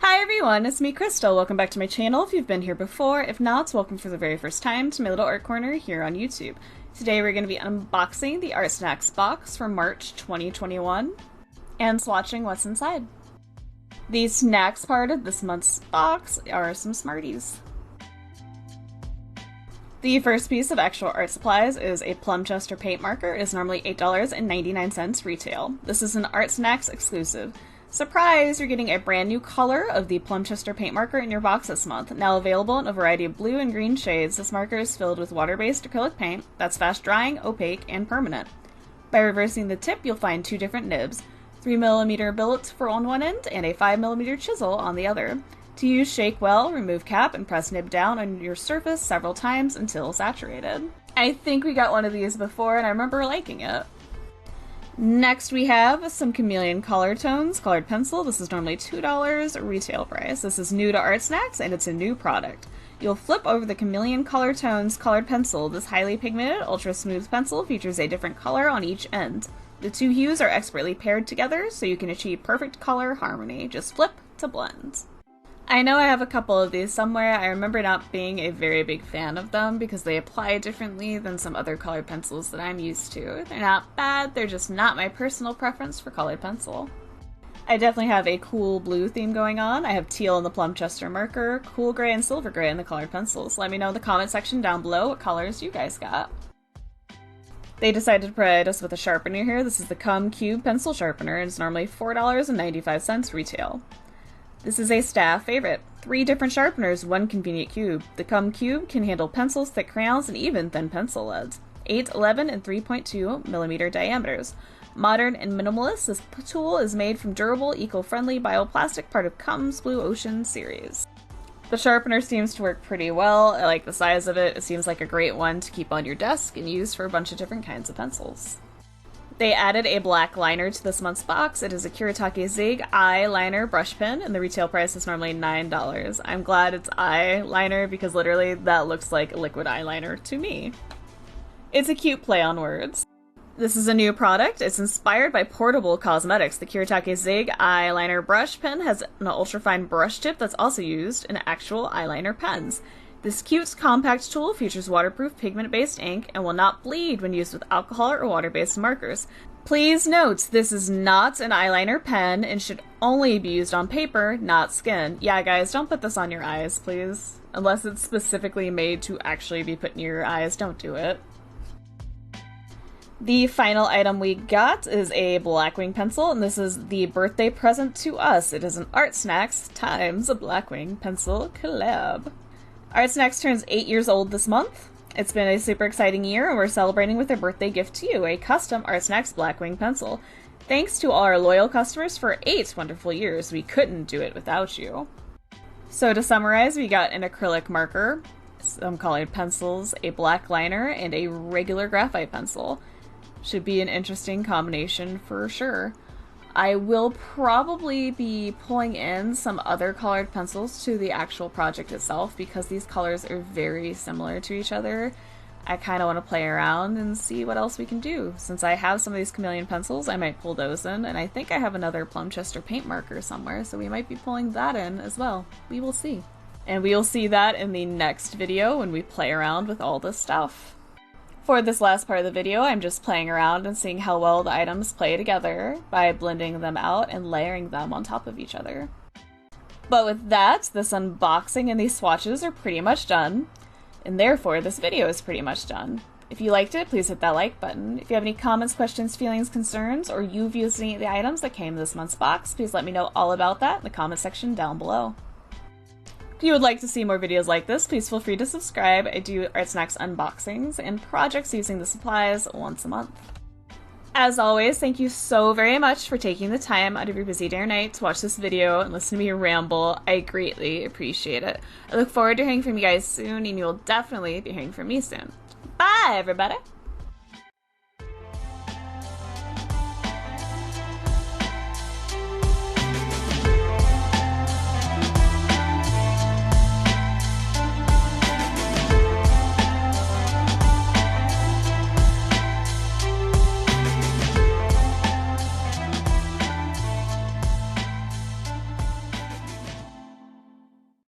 Hi everyone, it's me Crystal. Welcome back to my channel if you've been here before. If not, welcome for the very first time to my little art corner here on YouTube. Today we're going to be unboxing the Artsnacks box from March 2021 and swatching what's inside. The snacks part of this month's box are some Smarties. The first piece of actual art supplies is a Plumchester paint marker. It is normally $8.99 retail. This is an Artsnacks exclusive. Surprise! You're getting a brand new color of the Plumchester paint marker in your box this month. Now available in a variety of blue and green shades, this marker is filled with water-based acrylic paint that's fast drying, opaque, and permanent. By reversing the tip, you'll find two different nibs, 3mm billet for on one end and a 5mm chisel on the other. To use, shake well, remove cap, and press nib down on your surface several times until saturated. I think we got one of these before and I remember liking it. Next we have some Chameleon Color Tones colored pencil. This is normally $2 retail price. This is new to Artsnacks and it's a new product. You'll flip over the Chameleon Color Tones colored pencil. This highly pigmented, ultra smooth pencil features a different color on each end. The two hues are expertly paired together so you can achieve perfect color harmony. Just flip to blend. I know I have a couple of these somewhere. I remember not being a very big fan of them because they apply differently than some other colored pencils that I'm used to. They're not bad, they're just not my personal preference for colored pencil. I definitely have a cool blue theme going on. I have teal in the Plumchester marker, cool gray and silver gray in the colored pencils. Let me know in the comment section down below what colors you guys got. They decided to provide us with a sharpener here. This is the Cube pencil sharpener and it's normally $4.95 retail. This is a staff favorite. 3 different sharpeners, 1 convenient cube. The Cube can handle pencils, thick crayons, and even thin pencil leads. 8, 11, and 3.2mm diameters. Modern and minimalist, this tool is made from durable, eco-friendly bioplastic, part of Cum's Blue Ocean series. The sharpener seems to work pretty well. I like the size of it. It seems like a great one to keep on your desk and use for a bunch of different kinds of pencils. They added a black liner to this month's box. It is a Kuretake Zig eyeliner brush pen, and the retail price is normally $9. I'm glad it's eyeliner because literally that looks like liquid eyeliner to me. It's a cute play on words. This is a new product. It's inspired by portable cosmetics. The Kuretake Zig eyeliner brush pen has an ultrafine brush tip that's also used in actual eyeliner pens. This cute, compact tool features waterproof pigment-based ink and will not bleed when used with alcohol or water-based markers. Please note, this is not an eyeliner pen and should only be used on paper, not skin. Yeah, guys, don't put this on your eyes, please. Unless it's specifically made to actually be put near your eyes, don't do it. The final item we got is a Blackwing pencil, and this is the birthday present to us. It is an Artsnacks times a Blackwing pencil collab. Artsnacks turns 8 years old this month. It's been a super exciting year and we're celebrating with a birthday gift to you, a custom Artsnacks Blackwing pencil. Thanks to all our loyal customers for 8 wonderful years. We couldn't do it without you. So to summarize, we got an acrylic marker, some colored pencils, a black liner, and a regular graphite pencil. Should be an interesting combination for sure. I will probably be pulling in some other colored pencils to the actual project itself because these colors are very similar to each other. I kind of want to play around and see what else we can do. Since I have some of these Chameleon pencils, I might pull those in, and I think I have another Plumchester paint marker somewhere, so we might be pulling that in as well. We will see. And we will see that in the next video when we play around with all this stuff. For this last part of the video, I'm just playing around and seeing how well the items play together by blending them out and layering them on top of each other. But with that, this unboxing and these swatches are pretty much done, and therefore this video is pretty much done. If you liked it, please hit that like button. If you have any comments, questions, feelings, concerns, or you've used any of the items that came in this month's box, please let me know all about that in the comment section down below. If you would like to see more videos like this, please feel free to subscribe. I do Artsnacks unboxings and projects using the supplies once a month. As always, thank you so very much for taking the time out of your busy day or night to watch this video and listen to me ramble. I greatly appreciate it. I look forward to hearing from you guys soon, and you will definitely be hearing from me soon. Bye, everybody!